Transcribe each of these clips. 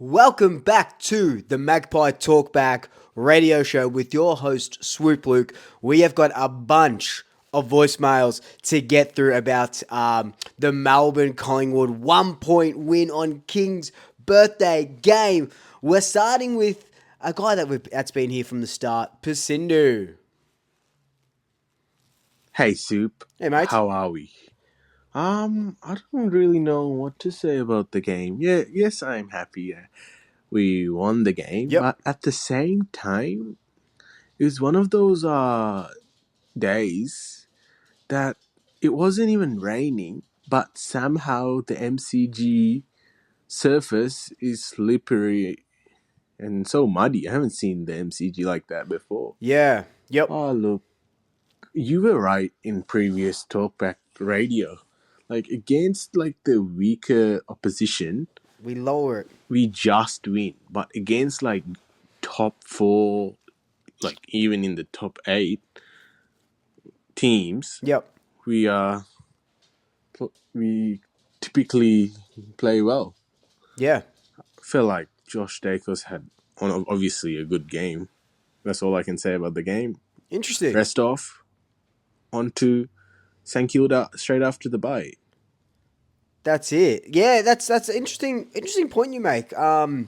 Welcome back to the Magpie Talkback Radio Show with your host, Swoop Luke. We have got a bunch of voicemails to get through about the Melbourne Collingwood 1-point win on King's birthday game. We're starting with a guy that's been here from the start, Pasindu. Hey, Soup. Hey, mate. How are we? I don't really know what to say about the game. Yes, I'm happy we won the game, but at the same time, it was one of those days that it wasn't even raining, but somehow the MCG surface is slippery and so muddy. I haven't seen the MCG like that before. Yeah. Yep. Oh, look. You were right in previous Talkback Radio. Against the weaker opposition, we lower it. We just win. But against top 4, even in the top 8 teams, we typically play well. Yeah. I feel like Josh Daicos had obviously a good game. That's all I can say about the game. Interesting. Rest off, on to St Kilda straight after the bye. That's it. Yeah, that's an interesting point you make. I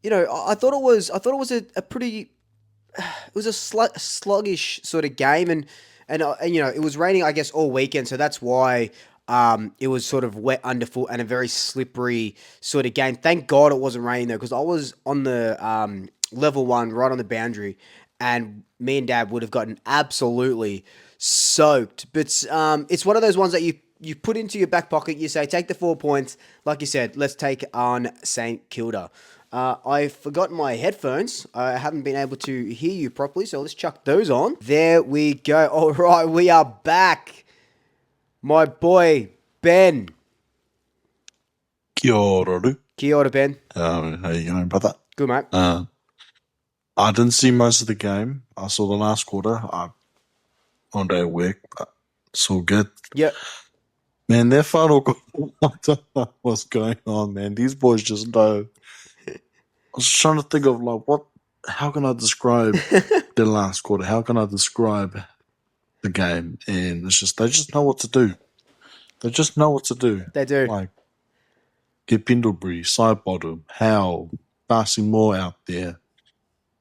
thought it was a pretty, it was a sluggish sort of game, and it was raining, I guess, all weekend, so that's why it was sort of wet underfoot and a very slippery sort of game. Thank God it wasn't raining though, because I was on the level 1, right on the boundary, and me and Dad would have gotten absolutely soaked. But it's one of those ones that you put into your back pocket. You say, take the 4 points. Like you said, let's take on St Kilda. I've forgotten my headphones. I haven't been able to hear you properly, so let's chuck those on. There we go. All right, we are back. My boy, Ben. Kia ora, Luke. Kia ora, Ben. How you going, brother? Good, mate. I didn't see most of the game. I saw the last quarter. On day of work, but it's all good. Yep. Man, their final goal, I don't know what's going on, man. These boys just know. I was trying to think of, how can I describe the last quarter? How can I describe the game? And it's just, they just know what to do. They just know what to do. They do. Get Pendlebury, side bottom, Howe, passing more out there.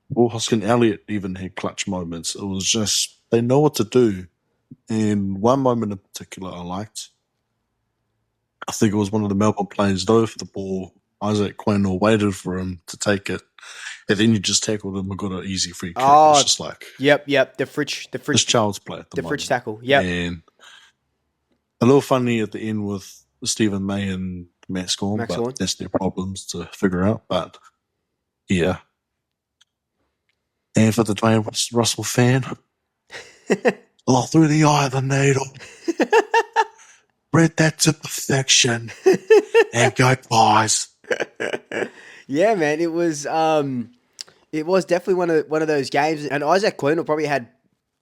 Will Hoskin Elliott even had clutch moments. It was just, they know what to do. And one moment in particular I liked. I think it was one of the Melbourne players dove for the ball. Isaac Quinn waited for him to take it. And then you just tackled him and got an easy free kick. Oh, it's just Yep. The fridge. It's child's play at the moment. Fridge tackle, yep. And a little funny at the end with Stephen May and Matt Scorn, but that's their problems to figure out. But, yeah. And for the Dwayne Russell fan, through the eye of the needle. Read that to perfection. And go Pies. Yeah, man, it was definitely one of those games, and Isaac Quinn probably had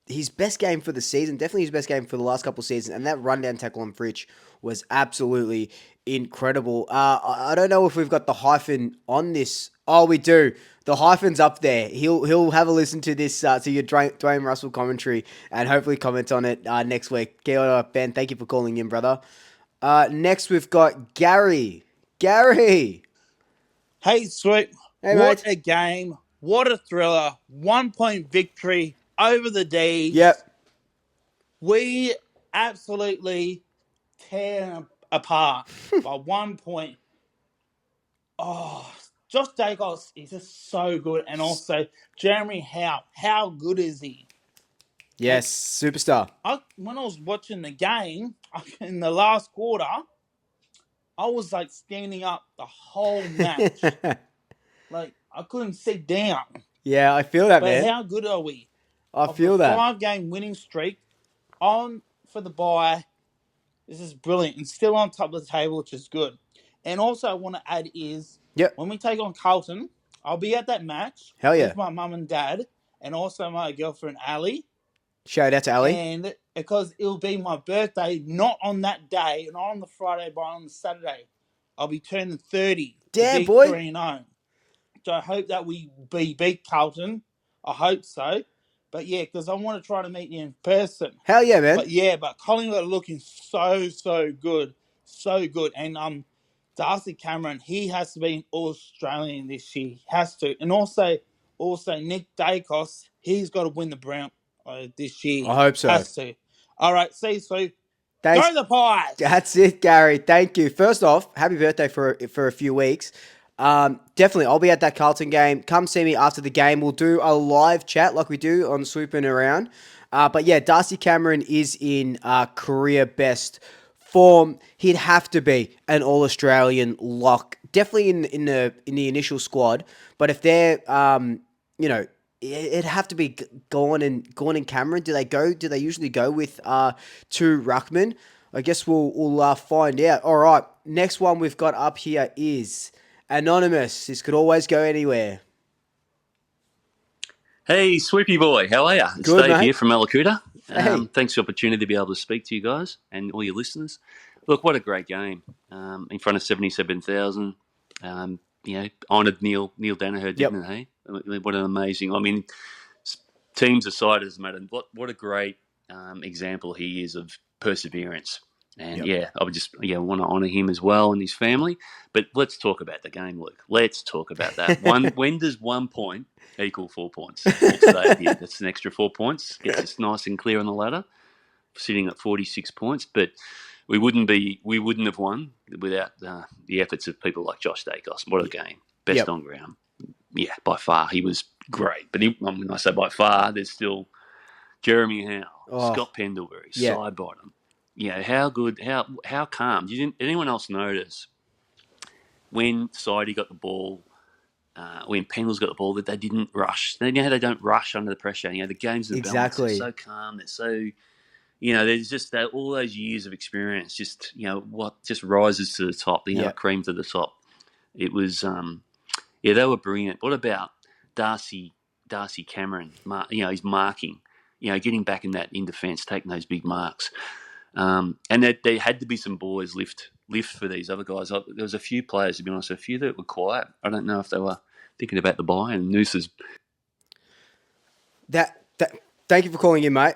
his best game for the season, definitely his best game for the last couple of seasons, and that rundown tackle on Fritsch was absolutely incredible. I don't know if we've got the Hyphen on this. Oh, we do. The Hyphen's up there. He'll have a listen to this, to your Dwayne Russell commentary, and hopefully comment on it next week. Kia ora, Ben. Thank you for calling in, brother. Next, we've got Gary. Gary. Hey, Swoop. Hey, what mate. a game. What a thriller. 1-point victory over the D's. Yep. We absolutely tear them apart by 1 point. Oh, Josh Daicos is just so good. And also, Jeremy Howe. How good is he? Yes, superstar. When I was watching the game, in the last quarter, I was standing up the whole match. I couldn't sit down. Yeah, I feel that, man. But how good are we? I feel that. 5-game winning streak, on for the bye. This is brilliant. And still on top of the table, which is good. And also I want to add is, when we take on Carlton, I'll be at that match. Hell yeah. With my mum and dad, and also my girlfriend, Ali. Shout out to Ali. And because it'll be my birthday, not on that day, not on the Friday, but on the Saturday. I'll be turning 30. Damn, beat boy. 3-0. So I hope that we beat Carlton. I hope so. But yeah, because I want to try to meet you in person. Hell yeah, man. But Collingwood are looking so good. So good. And Darcy Cameron, he has to be an All-Australian this year. He has to. And also Nick Daicos, he's got to win the Brown this year. I hope so. Has to. All right, see you, Swoop. Thanks. Go the Pies! That's it, Gary. Thank you. First off, happy birthday for a few weeks. Definitely, I'll be at that Carlton game. Come see me after the game. We'll do a live chat like we do on Swooping Around. But yeah, Darcy Cameron is in career best form. He'd have to be an All-Australian lock. Definitely in the initial squad. But if they're it'd have to be Gawn and Cameron. Do they usually go with two ruckmen? I guess we'll find out. All right, next one we've got up here is Anonymous. This could always go anywhere. Hey, Swoopy boy, how are you? It's Good, Dave mate. here from Malakuta. Hey. Thanks for the opportunity to be able to speak to you guys and all your listeners. Look, what a great game in front of 77,000. Honoured Neil Danaher, didn't it? Hey, what an amazing. I mean, teams aside, as matter. What a great example he is of perseverance. And I would just want to honour him as well and his family. But let's talk about the game, Luke. Let's talk about that. When does 1 point equal 4 points? That's an extra 4 points. Gets us nice and clear on the ladder, sitting at 46 points. But we wouldn't have won without the efforts of people like Josh Daicos. What a game! Best on ground. Yeah, by far he was great. But when I say by far, there's still Jeremy Howe, Scott Pendlebury, side bottom. How good, how calm. Did anyone else notice when Sidey got the ball, when Pendle's got the ball, that they didn't rush? They they don't rush under the pressure. The games in the balance. They're so calm. They're so, there's just all those years of experience. Just what just rises to the top. Cream to the top. It was, they were brilliant. What about Darcy Cameron? He's marking. Getting back in defence, taking those big marks. And there had to be some boys lift for these other guys. There was a few players, to be honest, a few that were quiet. I don't know if they were thinking about the buy and Noosa's. Thank you for calling in, mate.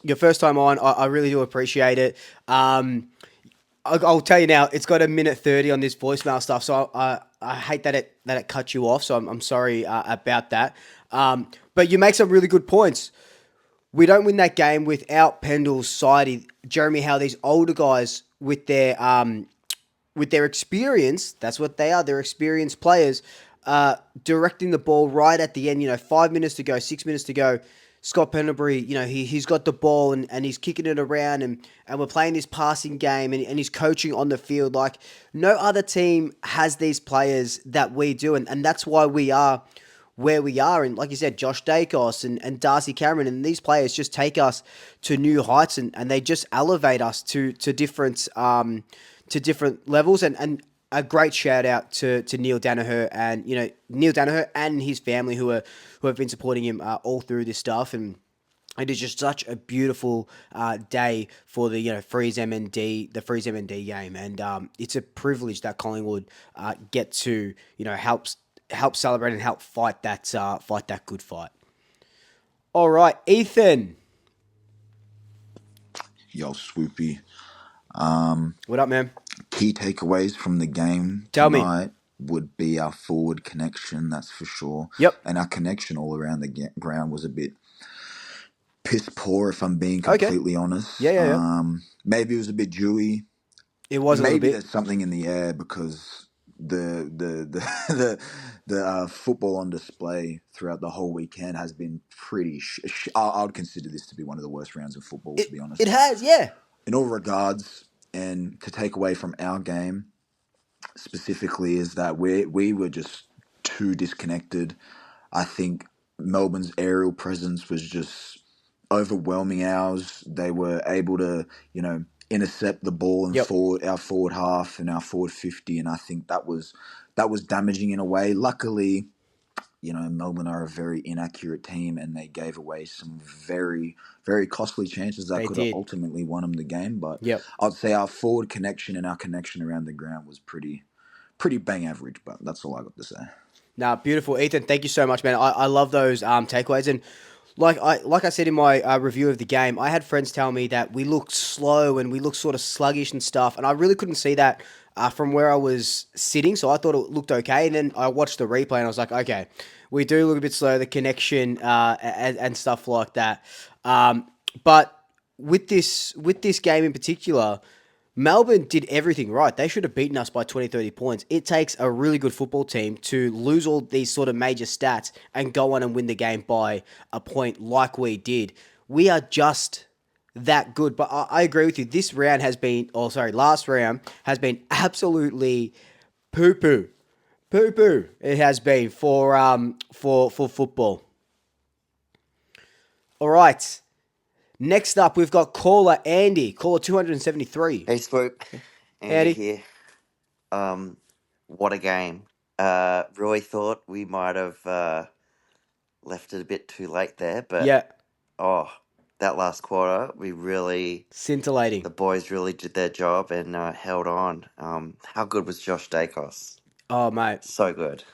Your first time on, I really do appreciate it. I'll tell you now, it's got 1:30 on this voicemail stuff, so I hate that it cut you off. So I'm sorry about that. But you make some really good points. We don't win that game without Pendle's Sidey, Jeremy Howe, these older guys with their experience. That's what they are. They're experienced players. Directing the ball right at the end. 5 minutes to go, 6 minutes to go. Scott Pendlebury, he's got the ball and he's kicking it around and we're playing this passing game and he's coaching on the field. Like no other team has these players that we do, and that's why we are where we are. And like you said, Josh Daicos and Darcy Cameron and these players just take us to new heights and they just elevate us to different levels. And a great shout out to Neil Danaher and Neil Danaher and his family who have been supporting him all through this stuff. And it is just such a beautiful day for the Freeze MND game, and it's a privilege that Collingwood get to help celebrate and help fight that good fight. All right, Ethan. Yo, Swoopy. What up, man? Key takeaways from the game tonight would be our forward connection, that's for sure. Yep. And our connection all around the ground was a bit piss poor, if I'm being completely honest. Yeah. Maybe it was a bit dewy. It was a little bit. Maybe there's something in the air because the football on display throughout the whole weekend has been pretty. I would consider this to be one of the worst rounds of football, to be honest. It has, yeah. In all regards, and to take away from our game specifically is that we were just too disconnected. I think Melbourne's aerial presence was just overwhelming ours. They were able to, intercept the ball and our forward half and our forward 50, and I think that was damaging in a way. Luckily, Melbourne are a very inaccurate team, and they gave away some very, very costly chances that could have ultimately won them the game. But I'd say our forward connection and our connection around the ground was pretty pretty bang average, but that's all I got to say. Nah, beautiful, Ethan. Thank you so much, man. I love those takeaways, and like I said in my review of the game, I had friends tell me that we looked slow and we looked sort of sluggish and stuff, and I really couldn't see that from where I was sitting. So I thought it looked okay, and then I watched the replay and I was like, okay, we do look a bit slow, the connection and stuff like that. But with this game in particular, Melbourne did everything right. They should have beaten us by 20, 30 points. It takes a really good football team to lose all these sort of major stats and go on and win the game by a point like we did. We are just that good. But I agree with you. This round has been, last round has been absolutely poo-poo. Poo-poo it has been for football. All right. Next up, we've got caller Andy, caller 273. Hey, Swoop. Andy. Andy here. What a game. Really thought we might have left it a bit too late there, but Yeah, that last quarter, the scintillating. boys really did their job and held on. How good was Josh Daicos? Oh, mate. So good.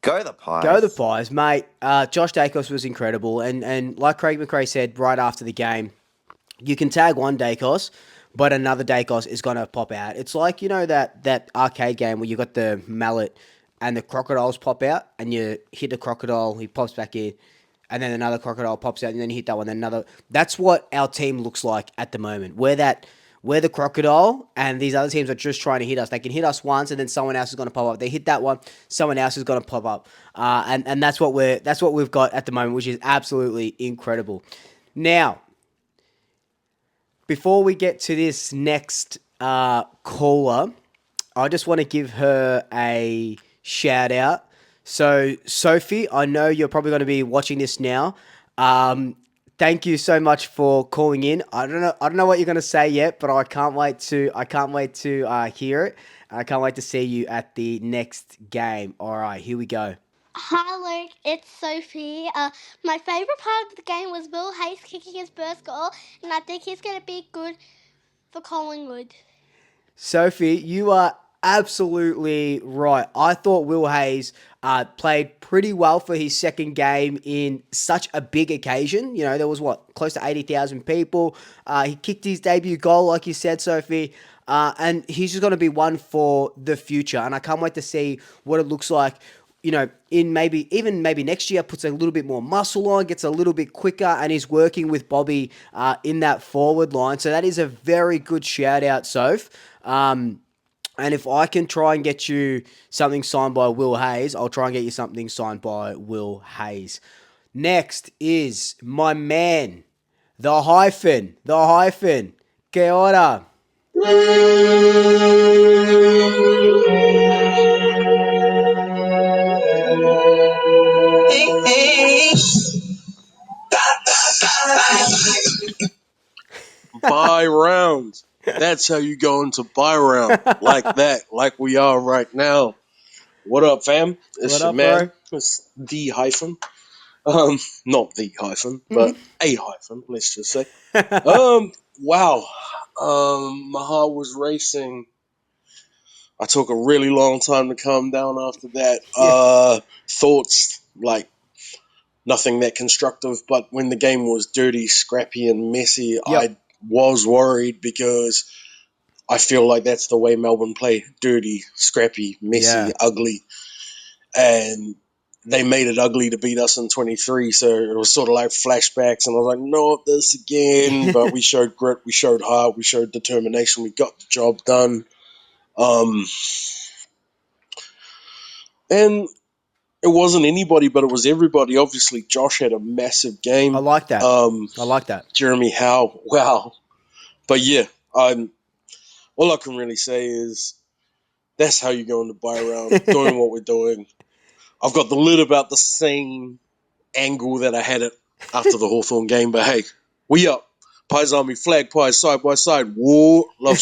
Go the Pies. Go the Pies, mate. Josh Daicos was incredible. And like Craig McRae said right after the game, you can tag one Daicos, but another Daicos is going to pop out. It's like, you know, that arcade game where you got the mallet and the crocodiles pop out and you hit the crocodile, he pops back in, and then another crocodile pops out and then you hit that one, then another. That's what our team looks like at the moment. We're the crocodile, and these other teams are just trying to hit us. They can hit us once, and then someone else is going to pop up. They hit that one, someone else is going to pop up, and that's what we've got at the moment, which is absolutely incredible. Now, before we get to this next caller, I just want to give her a shout out. So, Sophie, I know you're probably going to be watching this now. Thank you so much for calling in. I don't know what you're going to say yet, but I can't wait to hear it. I can't wait to see you at the next game. All right, here we go. Hi Luke, it's Sophie. My favourite part of the game was Will Hayes kicking his first goal, and I think he's going to be good for Collingwood. Sophie, you are absolutely right. I thought Will Hayes played pretty well for his second game in such a big occasion. You know, there was close to 80,000 people. He kicked his debut goal, like you said, Sophie. And he's just going to be one for the future. And I can't wait to see what it looks like, you know, in maybe next year, puts a little bit more muscle on, gets a little bit quicker, and is working with Bobby in that forward line. So that is a very good shout out, Soph. And if I can try and get you something signed by Will Hayes, I'll try and get you something signed by Will Hayes. Next is my man, the Hyphen. Kia ora. Buy round. That's how you go into buy round. Like that. Like we are right now. What up, fam? It's What your up, man. bro? It's the Hyphen. Not the Hyphen, but a Hyphen, let's just say. Wow. My heart was racing. I took a really long time to calm down after that. Thoughts, like, nothing that constructive, but when the game was dirty, scrappy, and messy, I was worried because I feel like that's the way Melbourne play. Dirty, scrappy, messy, ugly. And they made it ugly to beat us in 23, so it was sort of like flashbacks, and I was like, not this again. But we showed grit, we showed heart, we showed determination, we got the job done. And it wasn't anybody, but it was everybody. Obviously, Josh had a massive game. I like that. Jeremy Howe, wow. But yeah, all I can really say is that's how you go into buy round, doing what we're doing. I've got the lid about the same angle that I had it after the Hawthorn game, but hey, we up. Pies Army, flag pies, side by side. War, love.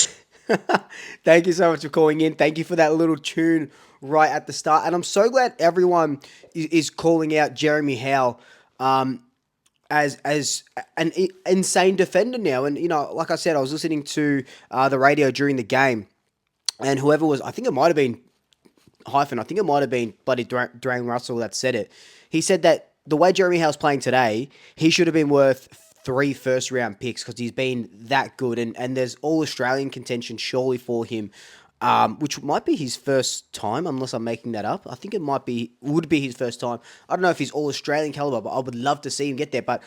Thank you so much for calling in. Thank you for that little tune right at the start. And I'm so glad everyone is calling out Jeremy Howe as an insane defender now. And, you know, like I said, I was listening to the radio during the game, and whoever was, I think it might have been Hyphen, I think it might have been bloody Dwayne Russell that said it. He said that the way Jeremy Howe's playing today, he should have been worth 3 first-round picks because he's been that good, and there's all-Australian contention surely for him, which might be his first time, unless I'm making that up. I think it would be his first time. I don't know if he's all-Australian caliber, but I would love to see him get there. But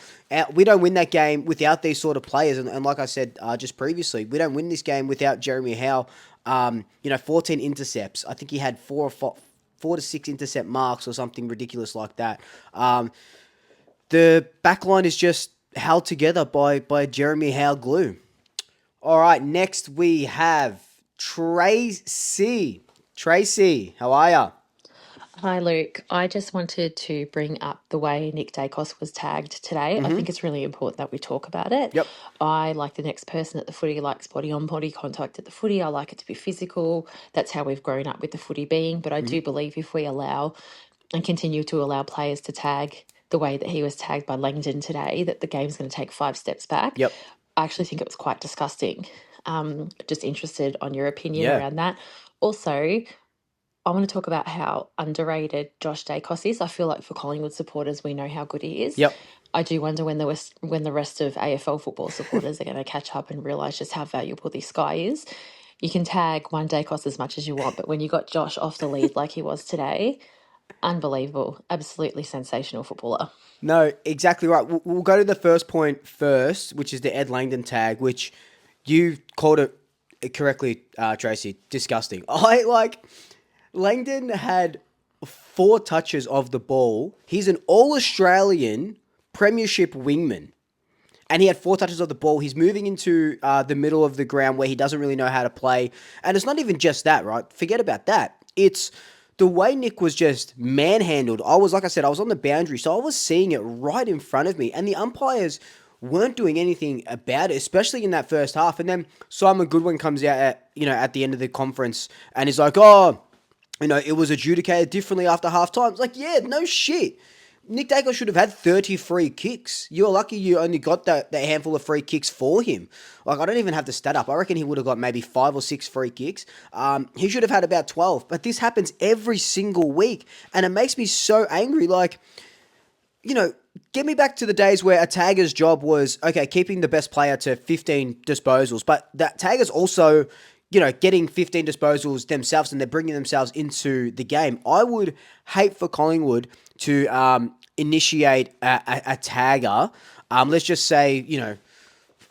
we don't win that game without these sort of players, and like I said just previously, we don't win this game without Jeremy Howe. 14 intercepts. I think he had 4 to 6 intercept marks or something ridiculous like that. The backline is just held together by Jeremy Howe glue. All right, next we have Tracy. Tracy, how are ya? Hi, Luke. I just wanted to bring up the way Nick Daicos was tagged today. I think it's really important that we talk about it. Yep. I, like the next person at the footy, likes body-on-body contact at the footy. I like it to be physical. That's how we've grown up with the footy being. But I do believe if we allow and continue to allow players to tag the way that he was tagged by Langdon today, that the game's going to take 5 steps back. Yep. I actually think it was quite disgusting. Just interested on your opinion around that. Also, I want to talk about how underrated Josh Daicos is. I feel like for Collingwood supporters, we know how good he is. Yep. I do wonder when the rest of AFL football supporters are going to catch up and realise just how valuable this guy is. You can tag one Daicos as much as you want, but when you got Josh off the lead like he was today, unbelievable, absolutely sensational footballer. No, exactly right. We'll go to the first point first, which is the Ed Langdon tag, which you called it correctly, Tracy. Disgusting. Langdon had 4 touches of the ball. He's an all-Australian premiership wingman. And he had 4 touches of the ball. He's moving into the middle of the ground where he doesn't really know how to play. And it's not even just that, right? Forget about that. It's the way Nick was just manhandled. I was on the boundary, so I was seeing it right in front of me. And the umpires weren't doing anything about it, especially in that first half. And then Simon Goodwin comes out at the end of the conference and is like, it was adjudicated differently after halftime. It's like, yeah, no shit. Nick Daicos should have had 30 free kicks. You're lucky you only got that handful of free kicks for him. Like, I don't even have the stat up. I reckon he would have got maybe 5 or 6 free kicks. He should have had about 12. But this happens every single week. And it makes me so angry. Like, get me back to the days where a tagger's job was, keeping the best player to 15 disposals. But that tagger's also getting 15 disposals themselves and they're bringing themselves into the game. I would hate for Collingwood to initiate a tagger. Let's just say,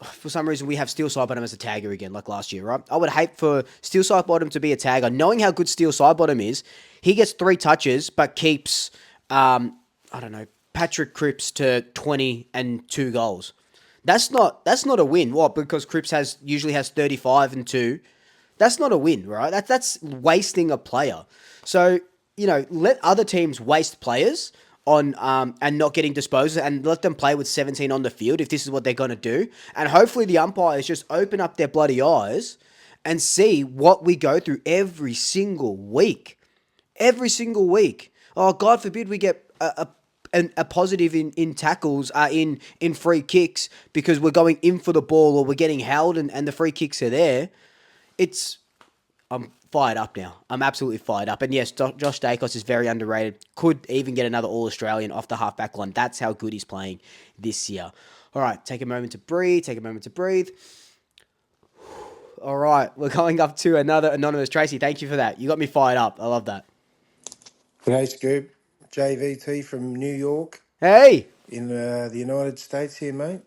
for some reason we have Steel Sidebottom as a tagger again, like last year, right? I would hate for Steel Sidebottom to be a tagger. Knowing how good Steel Sidebottom is, he gets 3 touches but keeps, Patrick Cripps to 20 and 2 goals. That's not a win. What? Because Cripps usually has 35 and 2. That's not a win, right? That's wasting a player. So, let other teams waste players on and not getting disposals and let them play with 17 on the field if this is what they're going to do. And hopefully the umpires just open up their bloody eyes and see what we go through every single week. Every single week. Oh, God forbid we get a positive in tackles, in free kicks because we're going in for the ball or we're getting held and the free kicks are there. I'm fired up now. I'm absolutely fired up. And yes, Josh Daicos is very underrated. Could even get another All-Australian off the half-back line. That's how good he's playing this year. All right, take a moment to breathe. All right, we're going up to another anonymous. Tracy, thank you for that. You got me fired up. I love that. G'day, Scoop. JVT from New York Hey! in the United States here, mate.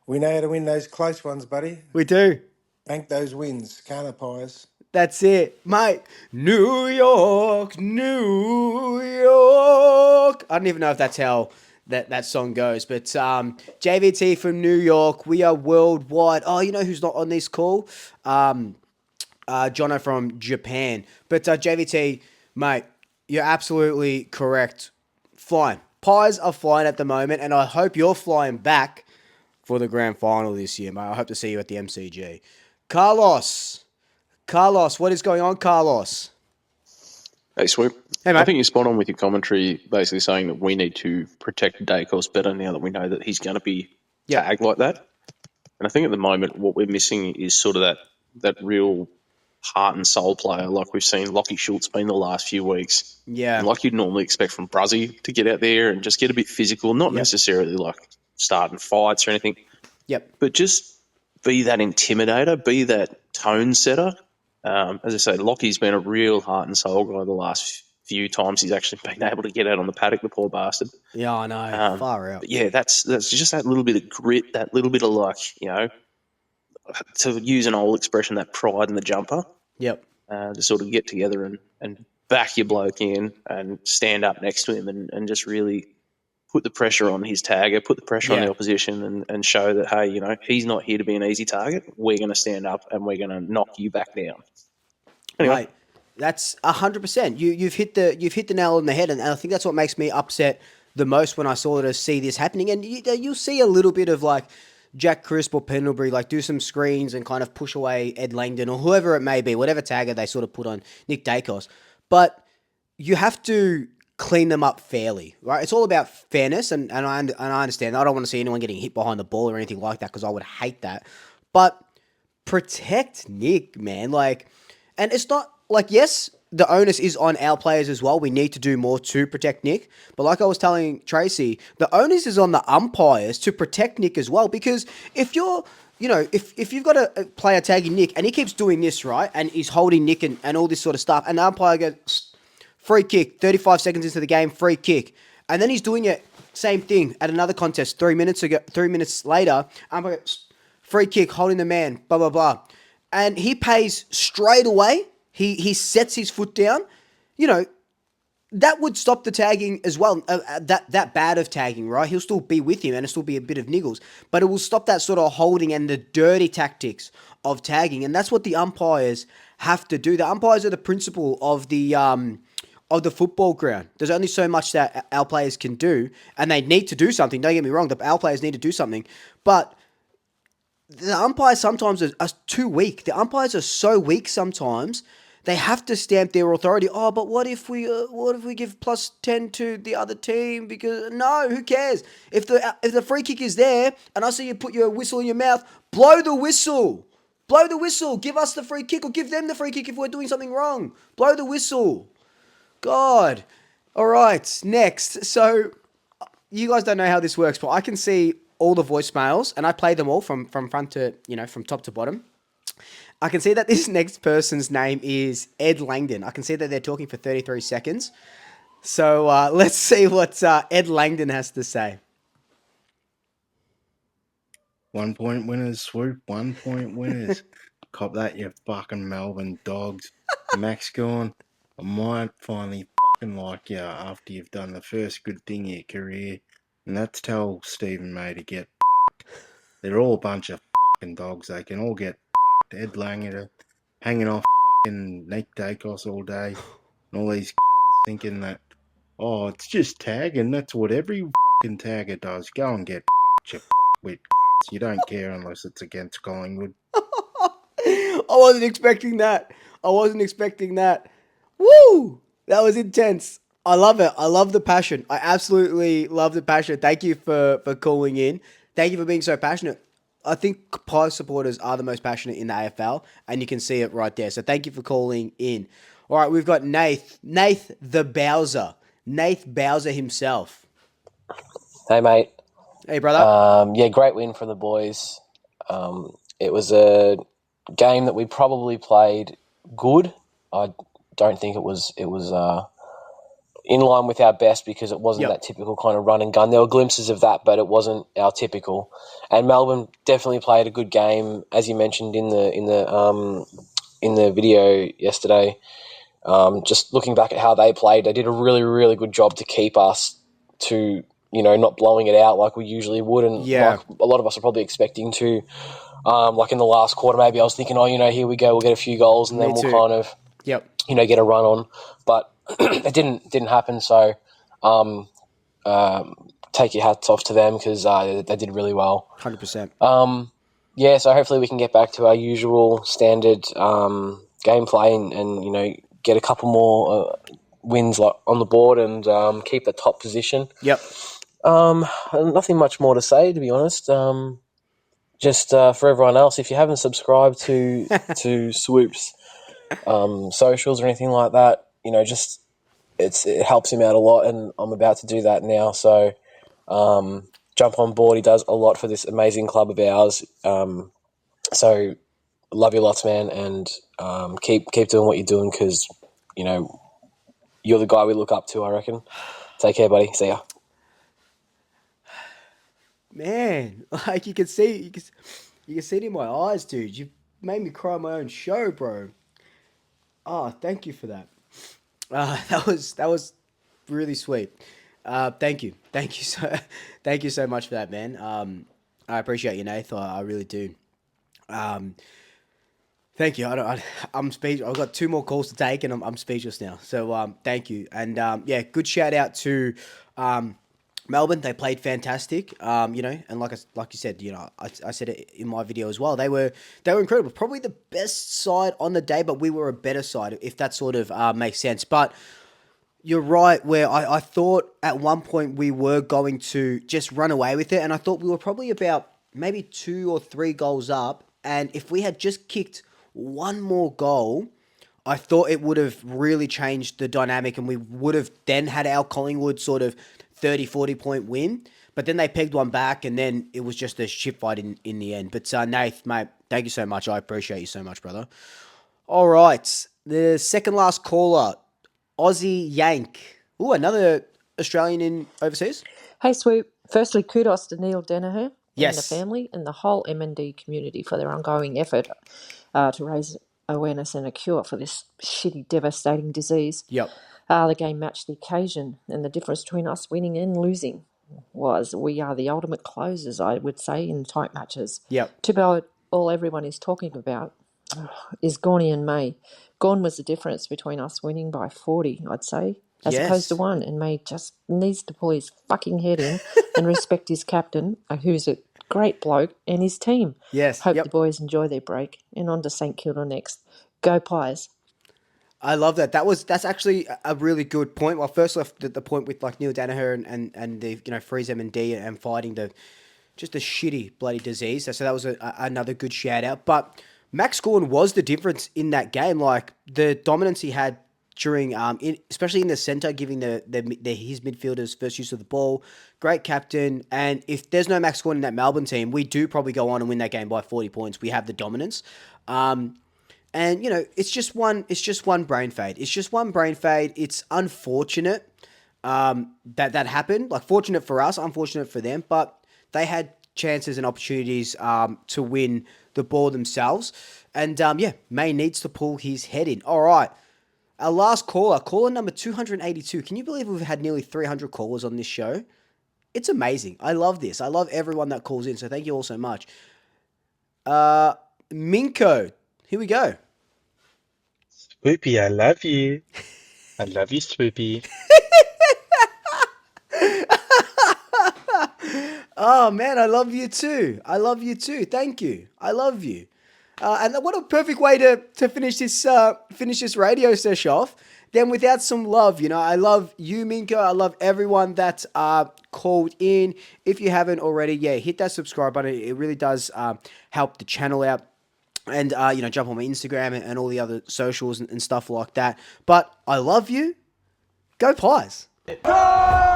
We know how to win those close ones, buddy. We do. Bank those wins. Can't pies. That's it, mate. New York, New York. I don't even know if that's how that song goes, but JVT from New York. We are worldwide. Oh, you know who's not on this call? Jono from Japan. But JVT, mate, you're absolutely correct. Flying. Pies are flying at the moment, and I hope you're flying back for the grand final this year, mate. I hope to see you at the MCG. Carlos, what is going on, Carlos? Hey, Swoop. Hey, mate. I think you're spot on with your commentary, basically saying that we need to protect Daicos better now that we know that he's going to be tagged like that. And I think at the moment what we're missing is sort of that real heart and soul player like we've seen Lockie Schultz been the last few weeks. Yeah. And like you'd normally expect from Bruzzy to get out there and just get a bit physical, not necessarily like starting fights or anything. Yep. But just be that intimidator, be that tone setter. As I say, Lockie's been a real heart and soul guy the last few times he's actually been able to get out on the paddock, the poor bastard. Yeah, I know. Far out. But yeah, that's just that little bit of grit, that little bit of like, to use an old expression, that pride in the jumper. Yep. To sort of get together and back your bloke in and stand up next to him and just really put the pressure on his tagger, put the pressure on the opposition and show that, hey, he's not here to be an easy target. We're going to stand up and we're going to knock you back down. Anyway. Right. That's 100%. You've hit the nail on the head, and I think that's what makes me upset the most when I see this happening. And you'll see a little bit of like Jack Crisp or Pendlebury like do some screens and kind of push away Ed Langdon or whoever it may be, whatever tagger they sort of put on Nick Daicos. But you have to clean them up fairly, right? It's all about fairness, and I understand. I don't want to see anyone getting hit behind the ball or anything like that because I would hate that. But protect Nick, man. Like, and it's not like, yes, the onus is on our players as well. We need to do more to protect Nick. But like I was telling Tracy, the onus is on the umpires to protect Nick as well. Because if you're, if you've got a player tagging Nick and he keeps doing this, right, and he's holding Nick and all this sort of stuff, and the umpire goes, free kick, 35 seconds into the game, free kick. And then he's doing it, same thing, at another contest 3 minutes later, umpire goes, free kick, holding the man, blah, blah, blah. And he pays straight away. He sets his foot down. That would stop the tagging as well. That bad of tagging, right? He'll still be with him and it'll still be a bit of niggles. But it will stop that sort of holding and the dirty tactics of tagging. And that's what the umpires have to do. The umpires are the principal of the football ground. There's only so much that our players can do. And they need to do something. Don't get me wrong. Our players need to do something. But the umpires sometimes are too weak. The umpires are so weak sometimes. They have to stamp their authority. Oh, but what if we give plus 10 to the other team? Because no, who cares? If the free kick is there and I see you put your whistle in your mouth, blow the whistle. Blow the whistle. Give us the free kick or give them the free kick if we're doing something wrong. Blow the whistle. God. All right, next. So you guys don't know how this works, but I can see all the voicemails and I play them all from front to, from top to bottom. I can see that this next person's name is Ed Langdon. I can see that they're talking for 33 seconds. So let's see what Ed Langdon has to say. 1 point winners, Swoop. 1 point winners. Cop that, you fucking Melbourne dogs. Max Gawn, I might finally fucking like you after you've done the first good thing in your career. And that's tell Stephen May to get fucked. They're all a bunch of fucking dogs. They can all get Ed Langdon hanging off Nick Daicos all day, and all these thinking that, oh, it's just tagging. That's what every fucking tagger does. Go and get you with. You don't care unless it's against Collingwood. I wasn't expecting that. Woo! That was intense. I love it. I love the passion. I absolutely love the passion. Thank you for calling in. Thank you for being so passionate. I think Pies supporters are the most passionate in the AFL, and you can see it right there. So thank you for calling in. All right, we've got Nath the Bowser. Nath Bowser himself. Hey, mate. Hey, brother. Yeah, great win for the boys. It was a game that we probably played good. I don't think it was in line with our best because it wasn't that typical kind of run and gun. There were glimpses of that, but it wasn't our typical. And Melbourne definitely played a good game, as you mentioned in the video yesterday. Just looking back at how they played, they did a really, really good job to keep us to, not blowing it out like we usually would, and like a lot of us are probably expecting to. Like in the last quarter, maybe I was thinking, here we go, we'll get a few goals, and then we'll kind of, get a run on. But it didn't happen. So take your hats off to them because they did really well. 100%. So hopefully we can get back to our usual standard gameplay and get a couple more wins on the board and keep the top position. Yep. Nothing much more to say, to be honest. Just for everyone else, if you haven't subscribed to Swoop's socials or anything like that. Just it helps him out a lot, and I'm about to do that now. So jump on board. He does a lot for this amazing club of ours. So love you lots, man, and keep doing what you're doing because you're the guy we look up to. I reckon. Take care, buddy. See ya. Man, like you can see it in my eyes, dude. You made me cry on my own show, bro. Oh, thank you for that. That was really sweet. Thank you thank you so much for that, man. I appreciate you, Nath. I really do. Thank you. I'm speechless. I've got 2 more calls to take, and I'm speechless now. So thank you, and yeah, good shout out to Melbourne. They played fantastic. And like you said, I said it in my video as well. They were incredible. Probably the best side on the day, but we were a better side, if that sort of makes sense. But you're right, where I thought at one point we were going to just run away with it, and I thought we were probably about maybe 2 or 3 goals up, and if we had just kicked one more goal, I thought it would have really changed the dynamic, and we would have then had our Collingwood sort of 30, 40-point win. But then they pegged one back, and then it was just a shit fight in the end. But Nath, mate, thank you so much. I appreciate you so much, brother. All right, the second last caller, Aussie Yank. Ooh, another Australian in overseas. Hey, Swoop. Firstly, kudos to Neil Danaher and the Yes. family and the whole MND community for their ongoing effort to raise awareness and a cure for this shitty, devastating disease. Yep. The game matched the occasion, and the difference between us winning and losing was we are the ultimate closers, I would say, in tight matches. Yep. Too bad all everyone is talking about is Gawn and May. Gawn was the difference between us winning by 40, I'd say, as opposed to 1, and May just needs to pull his fucking head in and respect his captain, who's a great bloke, and his team. Yes. Hope the boys enjoy their break, and on to St Kilda next. Go Pies. I love that. That's actually a really good point. Well, first off, the point with like Neil Danaher and the freeze M&D and fighting just a shitty bloody disease. So that was another good shout out. But Max Gawn was the difference in that game. Like the dominance he had during, especially in the centre, giving his midfielders first use of the ball. Great captain. And if there's no Max Gawn in that Melbourne team, we do probably go on and win that game by 40 points. We have the dominance. And it's just one brain fade. It's just one brain fade. It's unfortunate that happened. Like fortunate for us, unfortunate for them. But they had chances and opportunities to win the ball themselves. And May needs to pull his head in. All right. Our last caller number 282. Can you believe we've had nearly 300 callers on this show? It's amazing. I love this. I love everyone that calls in. So thank you all so much. Minko. Here we go. Swoopy, I love you. I love you, Swoopy. Oh, man, I love you too. I love you too. Thank you. I love you. And what a perfect way to finish this radio session off. Then without some love, I love you, Minko. I love everyone that called in. If you haven't already, hit that subscribe button. It really does help the channel out. And, jump on my Instagram and all the other socials and stuff like that. But I love you. Go Pies. Go!